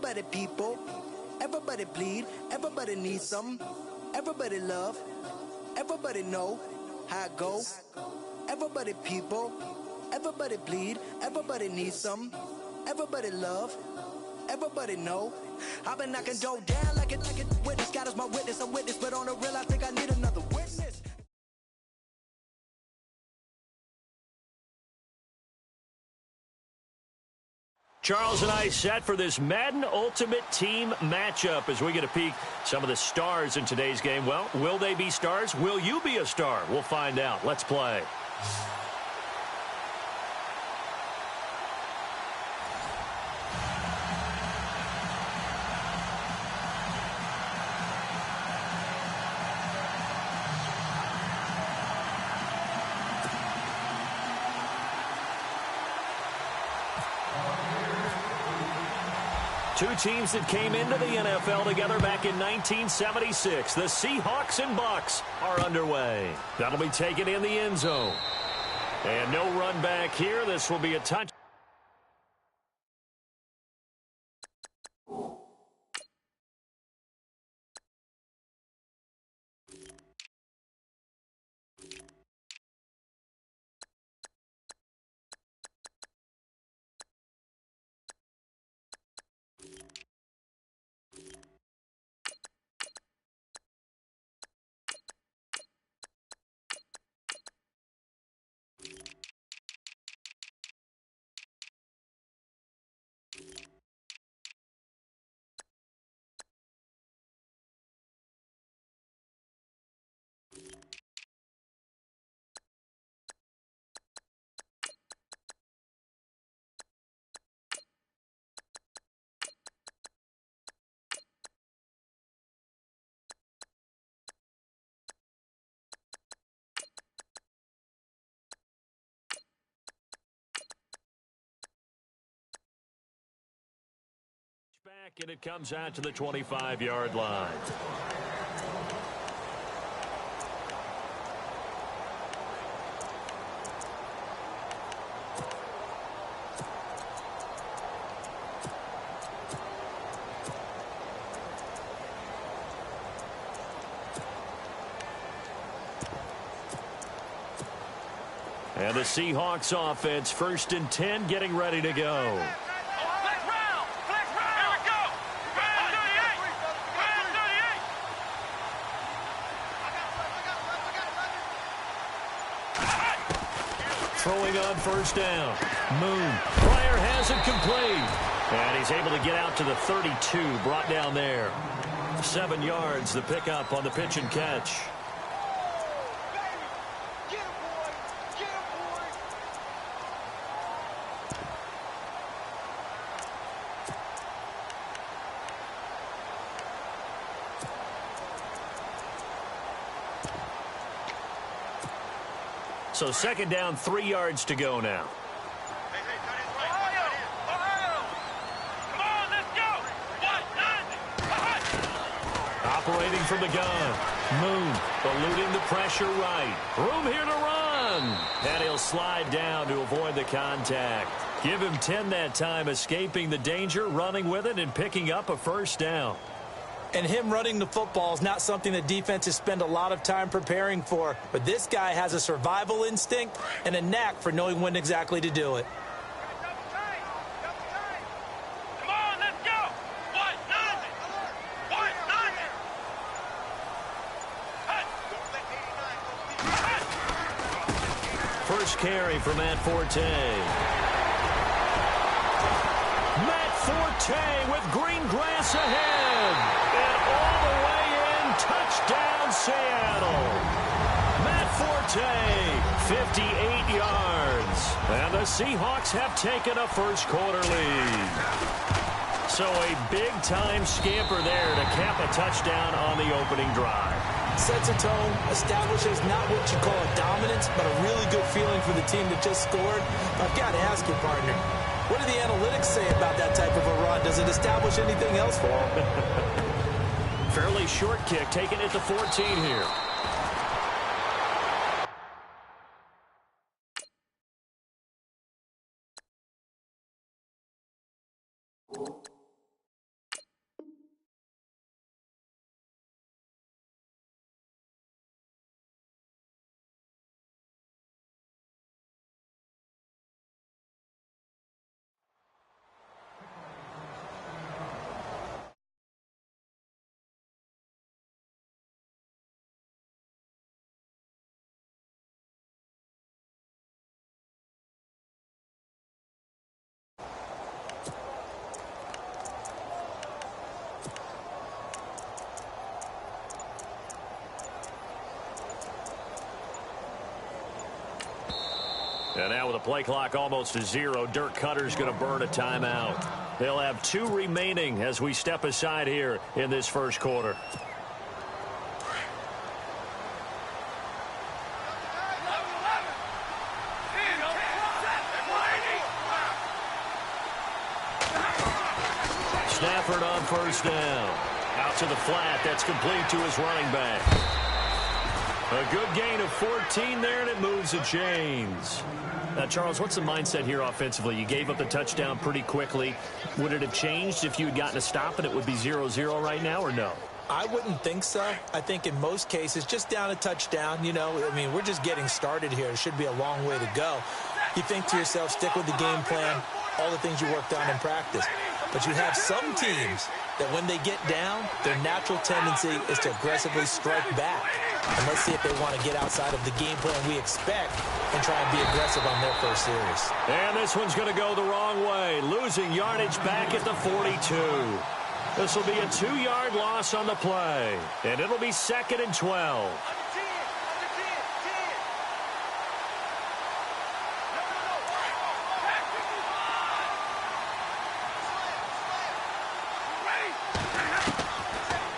Everybody people, everybody bleed, everybody needs some, everybody love, everybody know how it go. Everybody people, everybody bleed, everybody needs some, everybody love, everybody know. I've been knocking dough down like it, witness. God is my witness, I'm witness, but on the real I think I need another witness. Charles and I set for this Madden Ultimate Team matchup as we get a peek some of the stars in today's game. Well, will they be stars? Will you be a star? We'll find out. Let's play. Two teams that came into the NFL together back in 1976. The Seahawks and Bucks are underway. That'll be taken in the end zone. And no run back here. This will be a touch. Back, and it comes out to the 25-yard line. And the Seahawks offense, 1st and 10, getting ready to go. Throwing on 1st down. Moon. Pryor has it complete. And he's able to get out to the 32. Brought down there. 7 yards, the pickup on the pitch and catch. So 2nd down, 3 yards to go now. Operating from the gun. Moon eluding the pressure right. Room here to run. And he'll slide down to avoid the contact. Give him 10 that time, escaping the danger, running with it, and picking up a 1st down. And him running the football is not something that defenses spend a lot of time preparing for. But this guy has a survival instinct and a knack for knowing when exactly to do it. Come on, let's go. First carry for Matt Forte. Matt Forte with green grass ahead. All the way in, touchdown Seattle. Matt Forte, 58 yards. And the Seahawks have taken a 1st quarter lead. So a big-time scamper there to cap a touchdown on the opening drive. Sets a tone, establishes not what you call a dominance, but a really good feeling for the team that just scored. I've got to ask you, partner, what do the analytics say about that type of a run? Does it establish anything else for them? Fairly short kick, taking it to 14 here. And now with the play clock almost to 0, Dirk Cutter's going to burn a timeout. They'll have 2 remaining as we step aside here in this first quarter. Stafford on first down. Out to the flat. That's complete to his running back. A good gain of 14 there, and it moves the chains. Now, Charles, what's the mindset here offensively? You gave up the touchdown pretty quickly. Would it have changed if you had gotten a stop and it would be 0-0 right now, or no? I wouldn't think so. I think in most cases, just down a touchdown, you know, I mean, we're just getting started here. It should be a long way to go. You think to yourself, stick with the game plan, all the things you worked on in practice. But you have some teams that when they get down, their natural tendency is to aggressively strike back. And let's see if they want to get outside of the game plan we expect and try and be aggressive on their first series. And this one's going to go the wrong way, losing yardage back at the 42. This will be a 2-yard loss on the play, and it'll be 2nd and 12.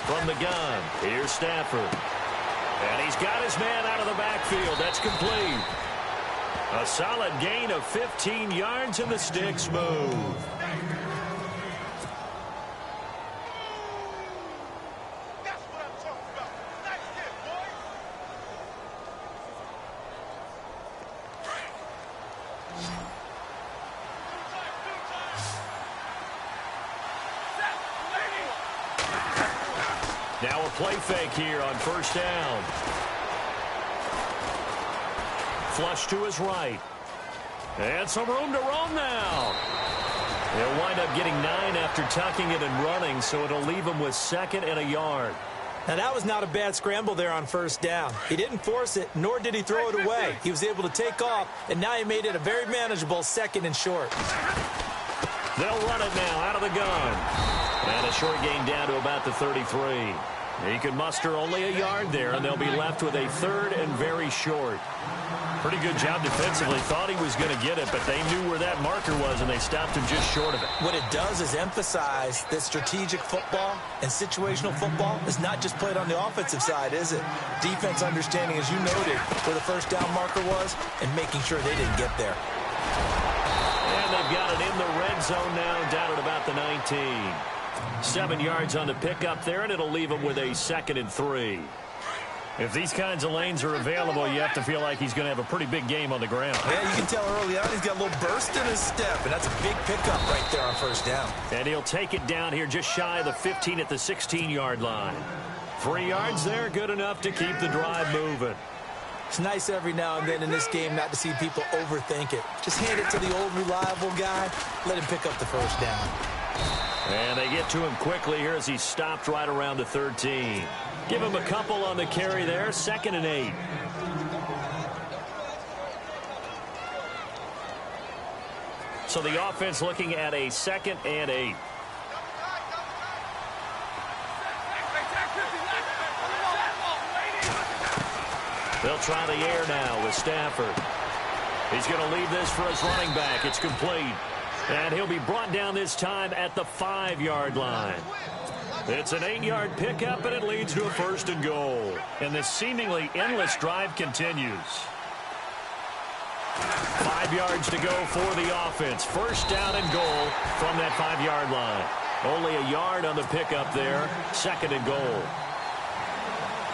From the gun, here's Stafford. And he's got his man out of the backfield. That's complete. A solid gain of 15 yards, and the sticks move. That's what I'm talking about. Nice hit, boy. Now a play fake here on first down. Flush to his right. And some room to roam now. They'll wind up getting 9 after tucking it and running, so it'll leave him with 2nd and a yard. Now, that was not a bad scramble there on first down. He didn't force it, nor did he throw it away. He was able to take off, and now he made it a very manageable 2nd and short. They'll run it now out of the gun. And a short gain down to about the 33. He can muster only a yard there, and they'll be left with a 3rd and very short. Pretty good job defensively. Thought he was going to get it, but they knew where that marker was, and they stopped him just short of it. What it does is emphasize that strategic football and situational football is not just played on the offensive side, is it? Defense understanding, as you noted, where the first down marker was and making sure they didn't get there. And they've got it in the red zone now, down at about the 19. 7 yards on the pickup there, and it'll leave him with a 2nd and 3. If these kinds of lanes are available, you have to feel like he's going to have a pretty big game on the ground. Yeah, you can tell early on he's got a little burst in his step, and that's a big pickup right there on first down. And he'll take it down here just shy of the 15 at the 16-yard line. 3 yards there, good enough to keep the drive moving. It's nice every now and then in this game not to see people overthink it. Just hand it to the old reliable guy, let him pick up the first down. And they get to him quickly here as he stopped right around the 13. Give him a couple on the carry there, 2nd and 8. So the offense looking at a 2nd and 8. They'll try the air now with Stafford. He's going to leave this for his running back. It's complete. And he'll be brought down this time at the 5-yard line. It's an 8-yard pickup, and it leads to a 1st and goal. And this seemingly endless drive continues. 5 yards to go for the offense. 1st down and goal from that 5-yard line. Only a yard on the pickup there. 2nd and goal.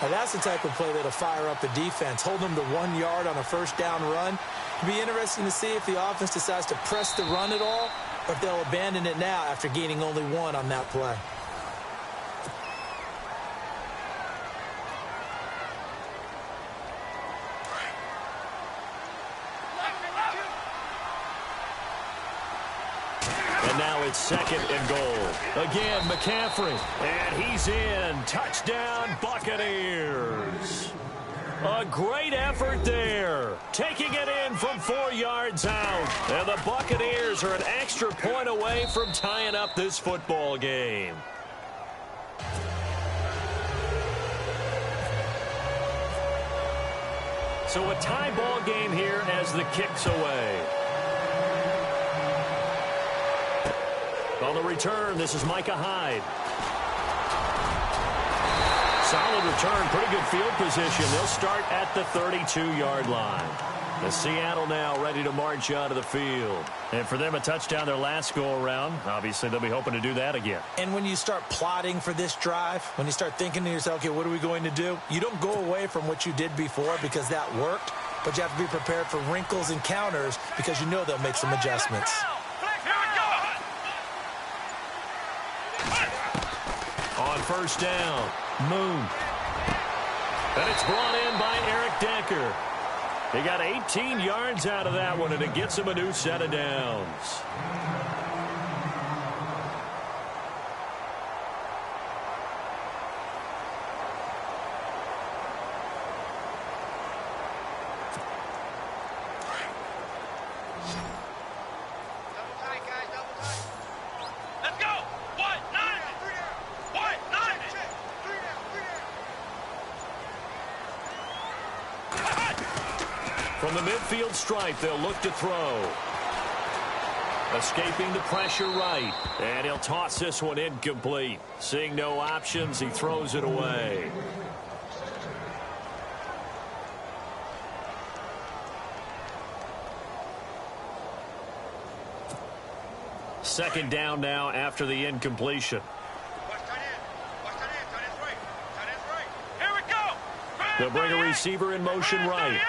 Now that's the type of play that'll fire up the defense. Hold them to 1 yard on a 1st down run. It'll be interesting to see if the offense decides to press the run at all, or if they'll abandon it now after gaining only 1 on that play. And now it's 2nd and goal. Again, McCaffrey. And he's in. Touchdown, Buccaneers. A great effort there. Taking it in from 4 yards out. And the Buccaneers are an extra point away from tying up this football game. So a tie ball game here as the kick's away. On the return, this is Micah Hyde. Solid return, pretty good field position. They'll start at the 32-yard line. The Seattle now ready to march out of the field. And for them, a touchdown their last go-around. Obviously, they'll be hoping to do that again. And when you start plotting for this drive, when you start thinking to yourself, okay, what are we going to do? You don't go away from what you did before because that worked, but you have to be prepared for wrinkles and counters because you know they'll make some adjustments. On first down, Moon. And it's brought in by Eric Decker. He got 18 yards out of that one, and it gets him a new set of downs. From the midfield stripe, they'll look to throw. Escaping the pressure right. And he'll toss this one incomplete. Seeing no options, he throws it away. Second down now after the incompletion. They'll bring a receiver in motion right.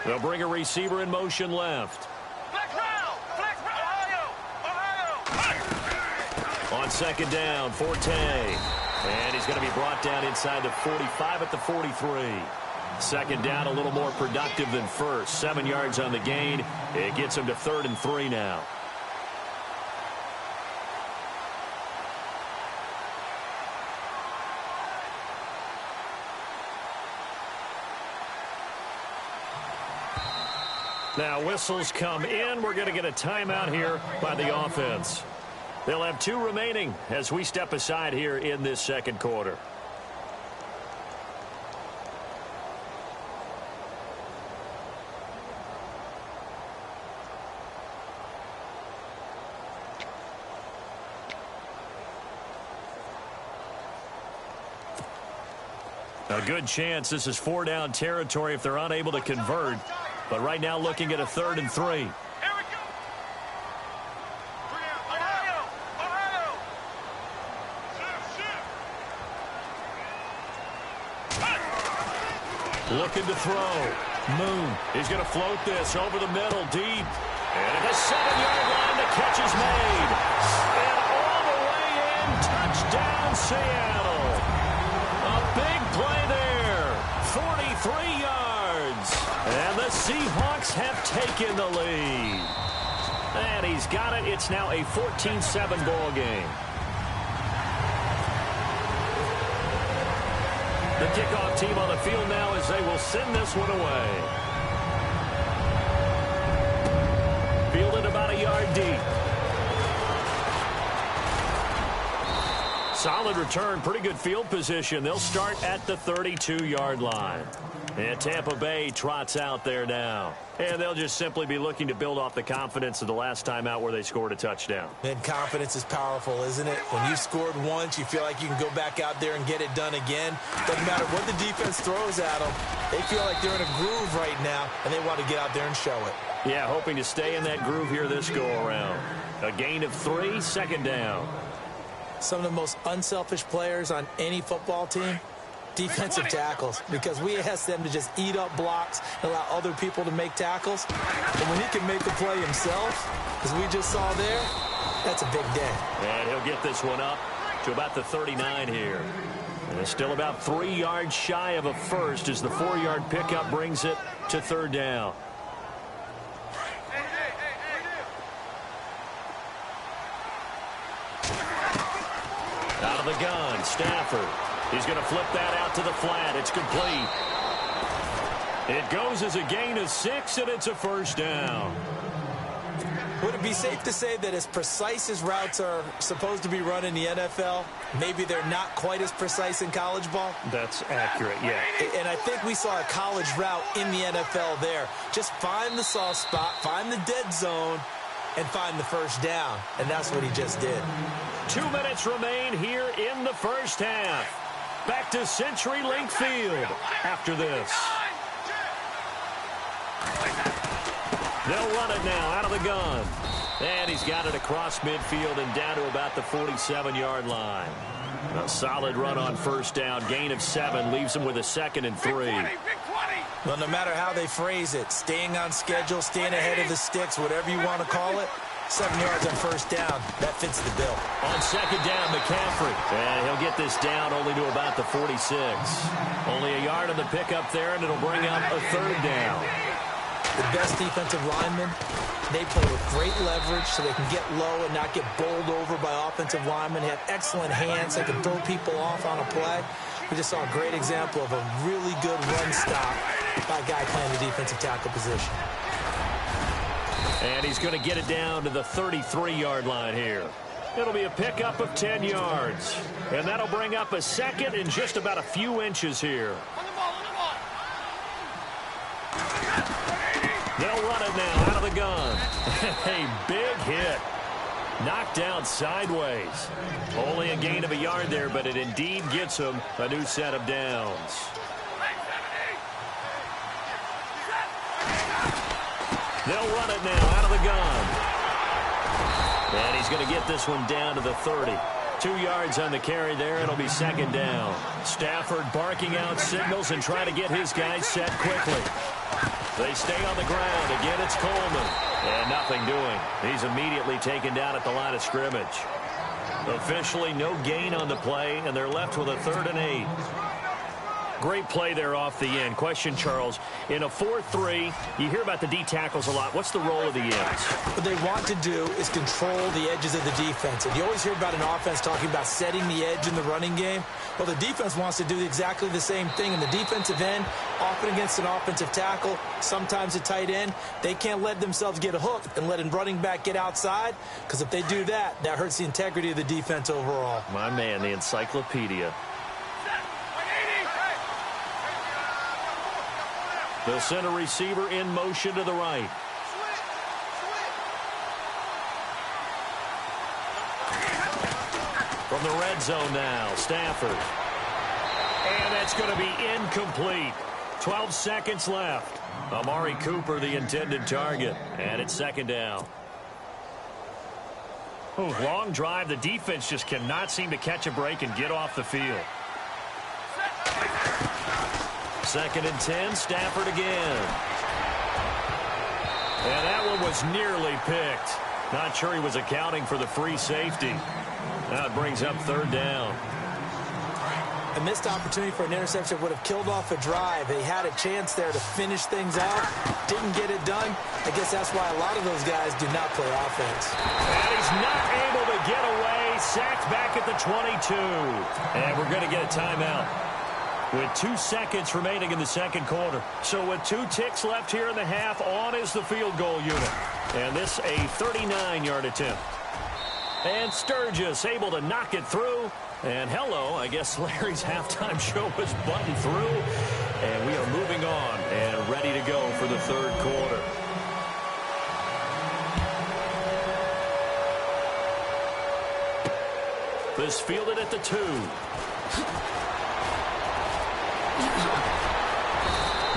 They'll bring a receiver in motion left. On second down, Forte. And he's going to be brought down inside the 45 at the 43. Second down, a little more productive than first. 7 yards on the gain. It gets him to 3rd and 3 now. Now whistles come in. We're going to get a timeout here by the offense. They'll have 2 remaining as we step aside here in this second quarter. A good chance this is 4-down territory if they're unable to convert. But right now looking at a 3rd and 3. Looking to throw. Moon. He's going to float this over the middle deep. And at the 7-yard line, the catch is made. And all the way in, touchdown Seattle. A big play there. 43 yards. And the Seahawks have taken the lead. And he's got it. It's now a 14-7 ball game. The kickoff team on the field now as they will send this one away. Fielded about a yard deep. Solid return, pretty good field position. They'll start at the 32-yard line. And Tampa Bay trots out there now. And they'll just simply be looking to build off the confidence of the last time out where they scored a touchdown. And confidence is powerful, isn't it? When you scored once, you feel like you can go back out there and get it done again. Doesn't matter what the defense throws at them. They feel like they're in a groove right now, and they want to get out there and show it. Yeah, hoping to stay in that groove here this go-around. A gain of 3, second down. Some of the most unselfish players on any football team, defensive tackles, because we ask them to just eat up blocks and allow other people to make tackles. But when he can make the play himself, as we just saw there, that's a big day. And he'll get this one up to about the 39 here. And it's still about 3 yards shy of a first as the 4-yard pickup brings it to 3rd down. Out of the gun, Stafford. He's going to flip that out to the flat. It's complete. It goes as a gain of 6, and it's a first down. Would it be safe to say that as precise as routes are supposed to be run in the NFL, maybe they're not quite as precise in college ball? That's accurate, yeah. And I think we saw a college route in the NFL there. Just find the soft spot, find the dead zone, and find the first down. And that's what he just did. 2 minutes remain here in the first half. Back to CenturyLink Field after this. They'll run it now out of the gun. And he's got it across midfield and down to about the 47-yard line. A solid run on first down. Gain of 7 leaves him with a 2nd and 3. Well, no matter how they phrase it, staying on schedule, staying ahead of the sticks, whatever you want to call it, 7 yards on first down. That fits the bill. On second down, McCaffrey. And he'll get this down only to about the 46. Only a yard on the pickup there, and it'll bring up a 3rd down. The best defensive linemen, they play with great leverage so they can get low and not get bowled over by offensive linemen. They have excellent hands. They can throw people off on a play. We just saw a great example of a really good run stop by a guy playing the defensive tackle position. And he's going to get it down to the 33-yard line here. It'll be a pickup of 10 yards. And that'll bring up a 2nd and just about a few inches here. They'll run it now out of the gun. A big hit. Knocked down sideways. Only a gain of a yard there, but it indeed gets him a new set of downs. They'll run it now out of the gun. And he's going to get this one down to the 30. 2 yards on the carry there. It'll be 2nd down. Stafford barking out signals and trying to get his guys set quickly. They stay on the ground. Again, it's Coleman. And nothing doing. He's immediately taken down at the line of scrimmage. Officially no gain on the play, and they're left with a 3rd and 8. Great play there off the end. Question, Charles, in a 4-3, you hear about the D tackles a lot. What's the role of the ends? What they want to do is control the edges of the defense. And you always hear about an offense talking about setting the edge in the running game. Well, the defense wants to do exactly the same thing. In the defensive end, often against an offensive tackle, sometimes a tight end, they can't let themselves get a hook and let a running back get outside, because if they do that, that hurts the integrity of the defense overall. My man, the encyclopedia. The center receiver in motion to the right. From the red zone now, Stafford. And that's going to be incomplete. 12 seconds left. Amari Cooper, the intended target. And it's 2nd down. Ooh, long drive. The defense just cannot seem to catch a break and get off the field. 2nd and 10, Stafford again. And that one was nearly picked. Not sure he was accounting for the free safety. Now it brings up 3rd down. A missed opportunity for an interception would have killed off a drive. They had a chance there to finish things off. Didn't get it done. I guess that's why a lot of those guys do not play offense. And he's not able to get away. Sacked back at the 22. And we're going to get a timeout with 2 seconds remaining in the 2nd quarter. So with 2 ticks left here in the half, on is the field goal unit. And this a 39-yard attempt. And Sturgis able to knock it through. And hello, I guess Larry's halftime show was buttoned through. And we are moving on and ready to go for the 3rd quarter. This fielded at the 2.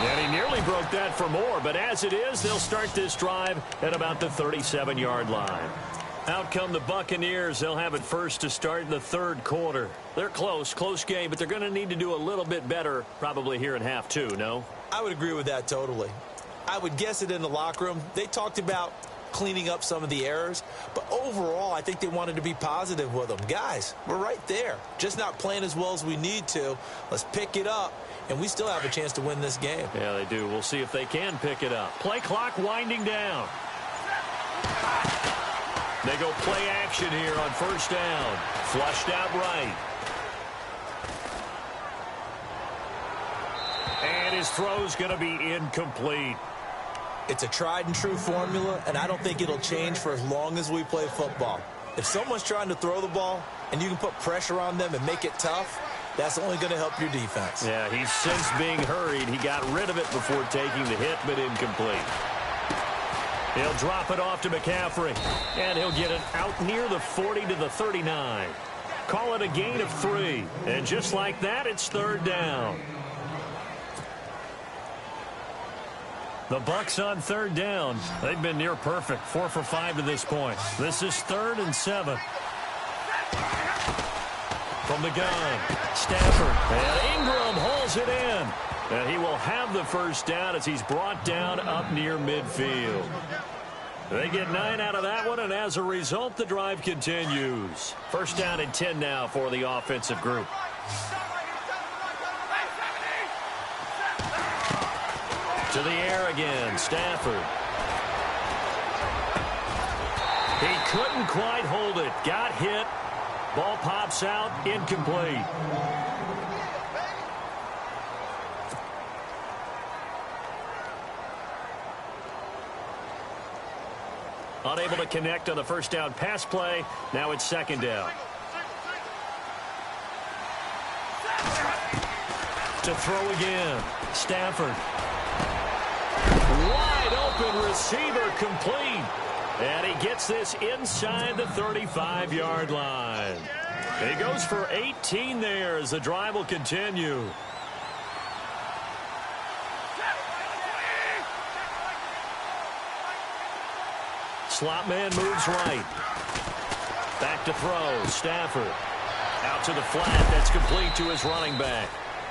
And he nearly broke that for more, but as it is, they'll start this drive at about the 37-yard line. Out come the Buccaneers. They'll have it first to start in the 3rd quarter. They're close game, but they're going to need to do a little bit better probably here in half 2, no? I would agree with that totally. I would guess it in the locker room. They talked about cleaning up some of the errors, but overall, I think they wanted to be positive with them. Guys, we're right there. Just not playing as well as we need to. Let's pick it up, and we still have a chance to win this game. Yeah, they do. We'll see if they can pick it up. Play clock winding down. They go play action here on first down. Flushed out right. And his throw's going to be incomplete. It's a tried-and-true formula, and I don't think it'll change for as long as we play football. If someone's trying to throw the ball and you can put pressure on them and make it tough, that's only going to help your defense. Yeah, he's since being hurried. He got rid of it before taking the hit, but incomplete. He'll drop it off to McCaffrey, and he'll get it out near the 40 to the 39. Call it a gain of 3, and just like that, it's third down. The Bucs on third down. They've been near perfect, 4 for 5 to this point. This is 3rd and 7. From the gun, Stafford, and Ingram hauls it in. And he will have the first down as he's brought down up near midfield. They get 9 out of that one, and as a result, the drive continues. First down and 10 now for the offensive group. To the air again, Stafford. He couldn't quite hold it. Got hit. Ball pops out, incomplete. Unable to connect on the first down pass play. Now it's second down. To throw again, Stafford. Wide open receiver, complete. And he gets this inside the 35-yard line. He goes for 18 there as the drive will continue. Slot man moves right. Back to throw, Stafford. Out to the flat, that's complete to his running back.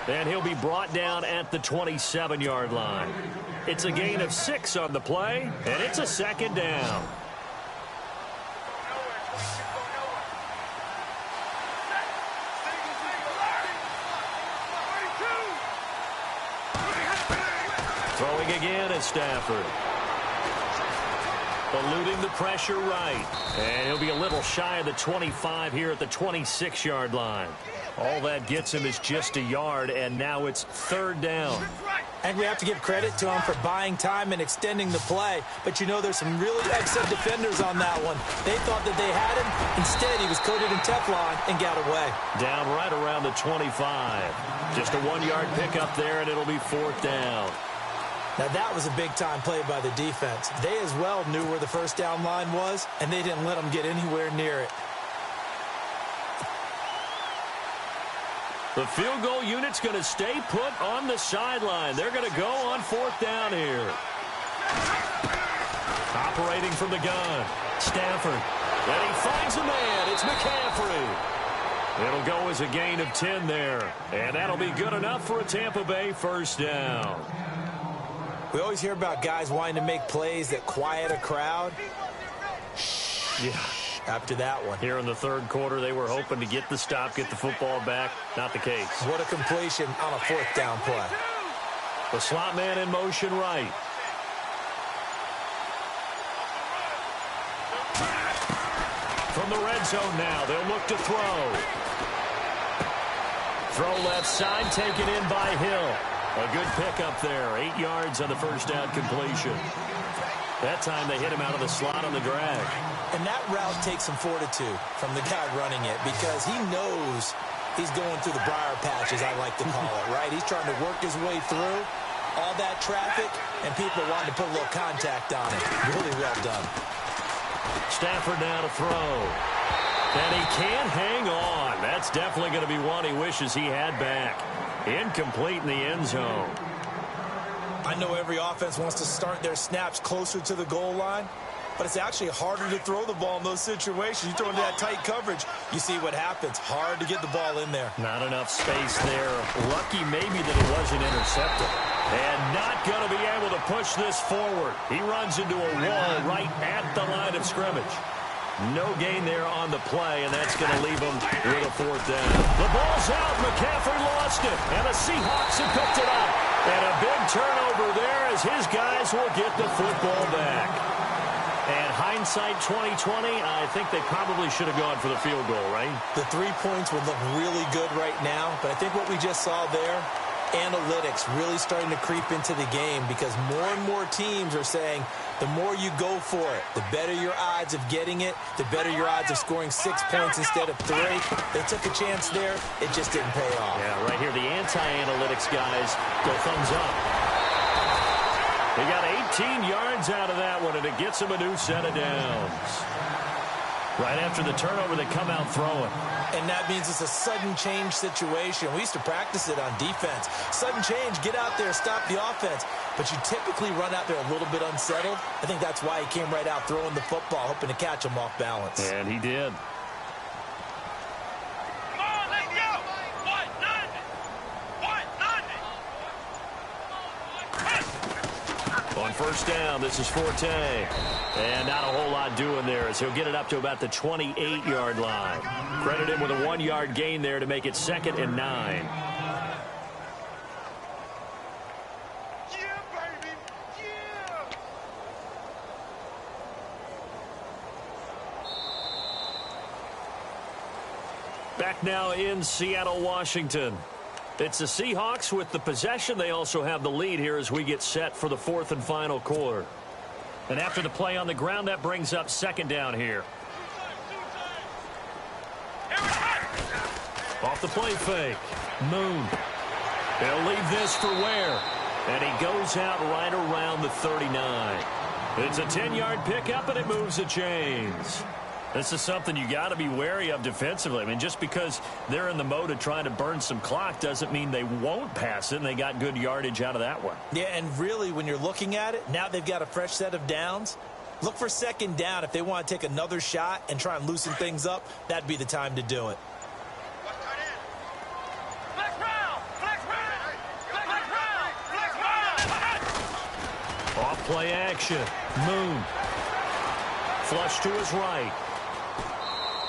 And he'll be brought down at the 27-yard line. It's a gain of 6 on the play, and it's a second down. Throwing again is Stafford. Eluding the pressure right. And he'll be a little shy of the 25 here at the 26-yard line. All that gets him is just a yard, and now it's third down. And we have to give credit to him for buying time and extending the play. But, you know, there's some really upset defenders on that one. They thought that they had him. Instead, he was coated in Teflon and got away. Down right around the 25. Just a 1-yard pickup there, and it'll be fourth down. Now, that was a big-time play by the defense. They as well knew where the first down line was, and they didn't let them get anywhere near it. The field goal unit's going to stay put on the sideline. They're going to go on fourth down here. Operating from the gun, Stafford. And he finds a man. It's McCaffrey. It'll go as a gain of 10 there. And that'll be good enough for a Tampa Bay first down. We always hear about guys wanting to make plays that quiet a crowd. Yeah. After that one. Here in the third quarter, they were hoping to get the stop, get the football back. Not the case. What a completion on a fourth down play. The slot man in motion right. From the red zone now, they'll look to throw. Throw left side, taken in by Hill. A good pickup there. 8 yards on the first down completion. That time they hit him out of the slot on the drag. And that route takes some fortitude from the guy running it because he knows he's going through the briar patch, as I like to call it, right? He's trying to work his way through all that traffic, and people wanting to put a little contact on it. Really well done. Stafford now to throw. And he can't hang on. That's definitely going to be one he wishes he had back. Incomplete in the end zone. I know every offense wants to start their snaps closer to the goal line, but it's actually harder to throw the ball in those situations. You throw into that tight coverage, you see what happens. Hard to get the ball in there. Not enough space there. Lucky maybe that it wasn't intercepted. And not going to be able to push this forward. He runs into a wall right at the line of scrimmage. No gain there on the play, and that's going to leave him with a fourth down. The ball's out. McCaffrey lost it, and the Seahawks have picked it up. And a big turnover there as his guys will get the football back. And hindsight 2020, I think they probably should have gone for the field goal, right? The 3 points would look really good right now, but I think what we just saw there analytics really starting to creep into the game because more and more teams are saying the more you go for it, the better your odds of getting it, the better your odds of scoring 6 points instead of 3. They took a chance there. It just didn't pay off. Yeah, right here, the anti-analytics guys go thumbs up. They got 18 yards out of that one, and it gets them a new set of downs. Right after the turnover, they come out throwing. And that means it's a sudden change situation. We used to practice it on defense. Sudden change, get out there, stop the offense. But you typically run out there a little bit unsettled. I think that's why he came right out throwing the football, hoping to catch him off balance. And he did. Come on, let's go. What? Nothing. What? Nothing. On first down, this is Forte. And not a whole lot doing there as he'll get it up to about the 28-yard line. Credit him with a 1-yard gain there to make it 2nd and 9. Yeah, baby. Yeah. Back now in Seattle, Washington. It's the Seahawks with the possession. They also have the lead here as we get set for the 4th and final quarter. And after the play on the ground, that brings up 2nd down here. Off the play fake. Moon. They'll leave this for Ware. And he goes out right around the 39. It's a 10-yard pickup, and it moves the chains. This is something you got to be wary of defensively. I mean, just because they're in the mode of trying to burn some clock doesn't mean they won't pass it, and they got good yardage out of that one. Yeah, and really, when you're looking at it, now they've got a fresh set of downs. Look for 2nd down. If they want to take another shot and try and loosen things up, that'd be the time to do it. Off play action. Moon. Flush to his right.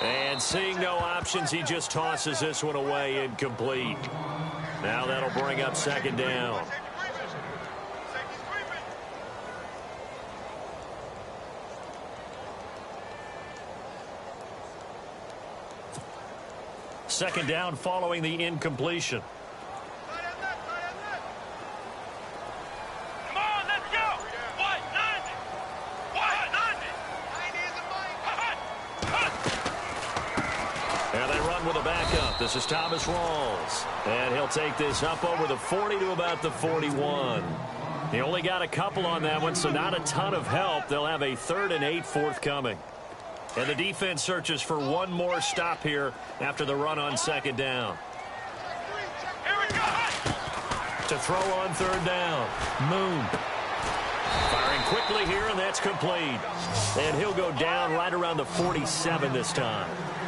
And seeing no options, he just tosses this one away, incomplete. Now that'll bring up 2nd down. Second down following the incompletion. This is Thomas Rawls, and he'll take this up over the 40 to about the 41. He only got a couple on that one, so not a ton of help. They'll have a 3rd and 8 forthcoming. And the defense searches for one more stop here after the run on 2nd down. To throw on 3rd down, Moon. Firing quickly here, and that's complete. And he'll go down right around the 47 this time.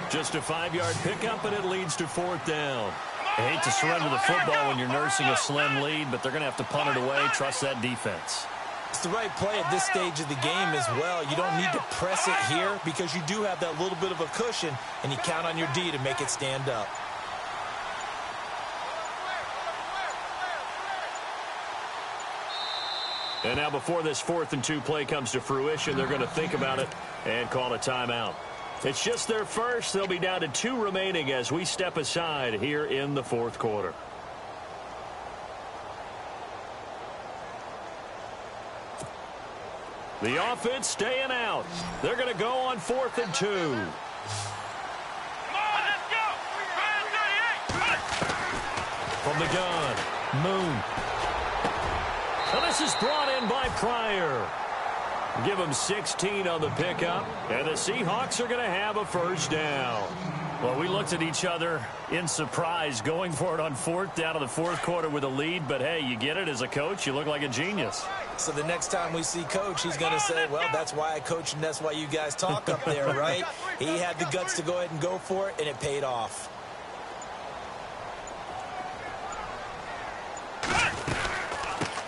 Just a 5-yard pickup, and it leads to 4th down. I hate to surrender the football when you're nursing a slim lead, but they're going to have to punt it away. Trust that defense. It's the right play at this stage of the game as well. You don't need to press it here because you do have that little bit of a cushion, and you count on your D to make it stand up. And now before this 4th and 2 play comes to fruition, they're going to think about it and call a timeout. It's just their first. They'll be down to 2 remaining as we step aside here in the 4th quarter. The offense staying out. They're going to go on 4th and 2. Come on, let's go. From the gun, Moon. Now this is brought in by Pryor. Give them 16 on the pickup, and the Seahawks are going to have a 1st down. Well, we looked at each other in surprise going for it on 4th down of the 4th quarter with a lead, but hey, you get it as a coach, you look like a genius. So the next time we see Coach, he's going to say, well, that's why I coach and that's why you guys talk up there, right? He had the guts to go ahead and go for it, and it paid off.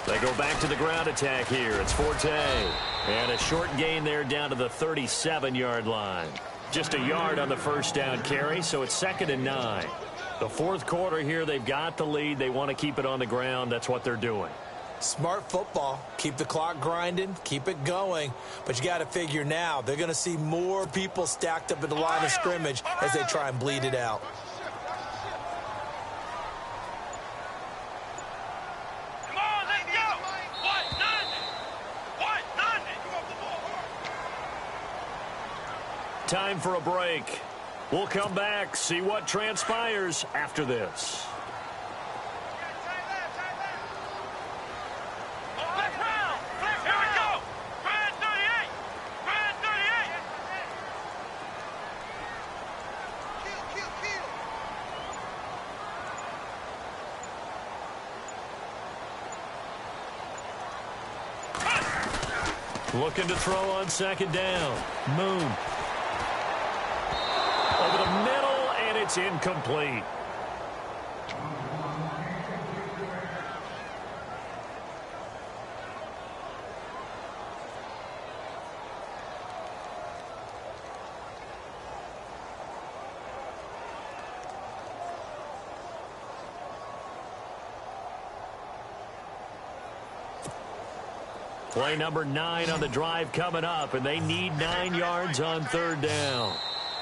They go back to the ground attack here. It's Forte. And a short gain there down to the 37-yard line. Just a yard on the 1st down carry, so it's 2nd and 9. The 4th quarter here, they've got the lead. They want to keep it on the ground. That's what they're doing. Smart football. Keep the clock grinding. Keep it going. But you got to figure now, they're going to see more people stacked up at the line of scrimmage as they try and bleed it out. time for a break. We'll come back, see what transpires after this. Looking to throw on second down. Moon. Over the middle, and it's incomplete. Play number 9 on the drive coming up, and they need 9 yards on third down.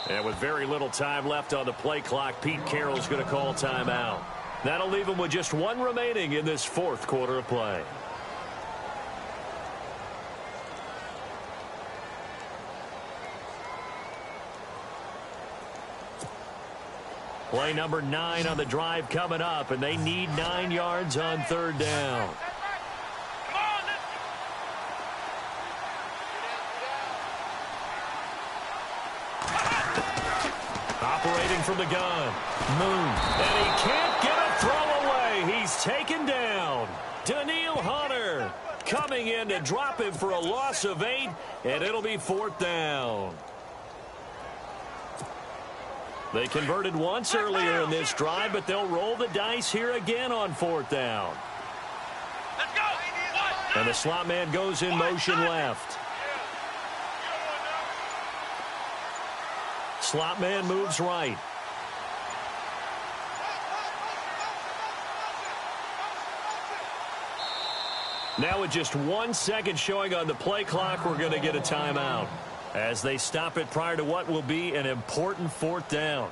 And with very little time left on the play clock, Pete Carroll's going to call timeout. That'll leave them with just 1 remaining in this fourth quarter of play. Play number 9 on the drive coming up, and they need 9 yards on third down. Operating from the gun. Moon. And he can't get a throw away. He's taken down. Daniil Hunter coming in to drop him for a loss of 8, and it'll be fourth down. They converted once earlier in this drive, but they'll roll the dice here again on fourth down. Let's go. And the slot man goes in motion left. Slot man moves right. Now with just 1 second showing on the play clock, we're going to get a timeout as they stop it prior to what will be an important fourth down.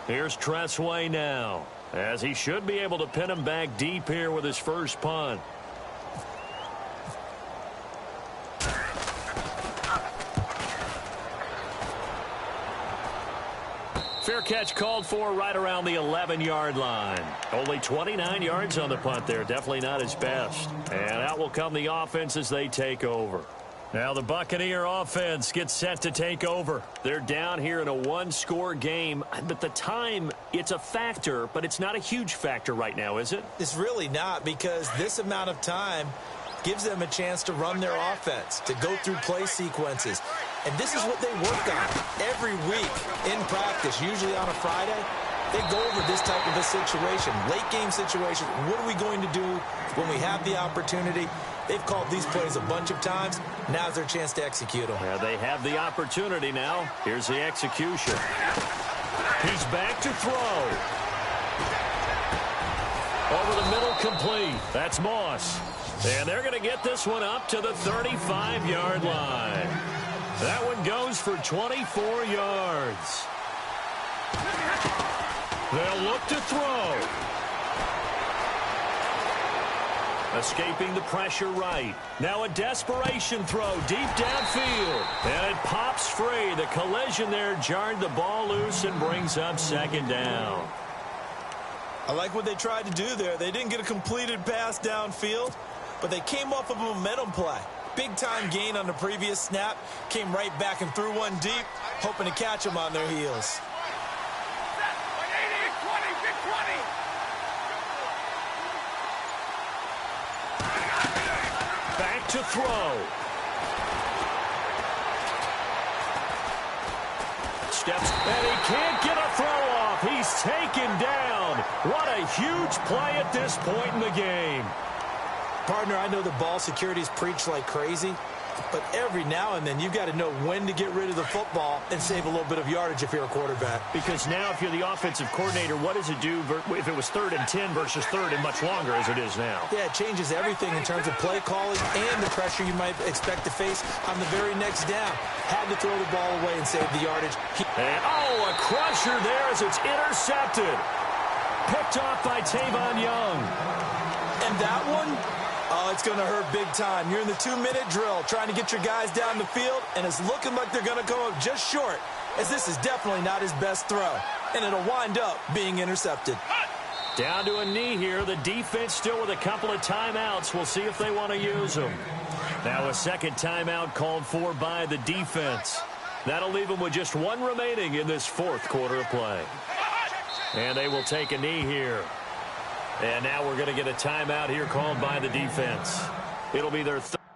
Here's Tressway now, as he should be able to pin him back deep here with his first punt. Fair catch called for right around the 11-yard line. Only 29 yards on the punt there. Definitely not his best. And out will come the offense as they take over. Now the Buccaneer offense gets set to take over. They're down here in a one-score game. But the time, it's a factor, but it's not a huge factor right now, is it? It's really not, because this amount of time gives them a chance to run their offense, to go through play sequences. And this is what they work on every week in practice, usually on a Friday. They go over this type of a situation, late game situation. What are we going to do when we have the opportunity? They've called these plays a bunch of times. Now's their chance to execute them. Yeah, they have the opportunity now. Here's the execution. He's back to throw. Over the middle, complete. That's Moss. And they're going to get this one up to the 35-yard line. That one goes for 24 yards. They'll look to throw. Escaping the pressure right. Now a desperation throw deep downfield. And it pops free. The collision there jarred the ball loose and brings up second down. I like what they tried to do there. They didn't get a completed pass downfield, but they came off of a momentum play. Big-time gain on the previous snap. Came right back and threw one deep, hoping to catch them on their heels. Back to throw. Steps, and he can't get a throw off. He's taken down. What a huge play at this point in the game. Partner, I know the ball security is preached like crazy, but every now and then you've got to know when to get rid of the football and save a little bit of yardage if you're a quarterback. Because now if you're the offensive coordinator, what does it do if it was 3rd and 10 versus 3rd and much longer as it is now? Yeah, it changes everything in terms of play calling and the pressure you might expect to face on the very next down. Had to throw the ball away and save the yardage. And, a crusher there as it's intercepted. Picked off by Tavon Young. And that one, Oh, it's going to hurt big time. You're in the 2-minute drill trying to get your guys down the field, and it's looking like they're going to come up just short, as this is definitely not his best throw, and it'll wind up being intercepted. Down to a knee here. The defense still with a couple of timeouts. We'll see if they want to use them. Now a second timeout called for by the defense. That'll leave them with just one remaining in this fourth quarter of play. And they will take a knee here. And now we're going to get a timeout here called by the defense. It'll be their third.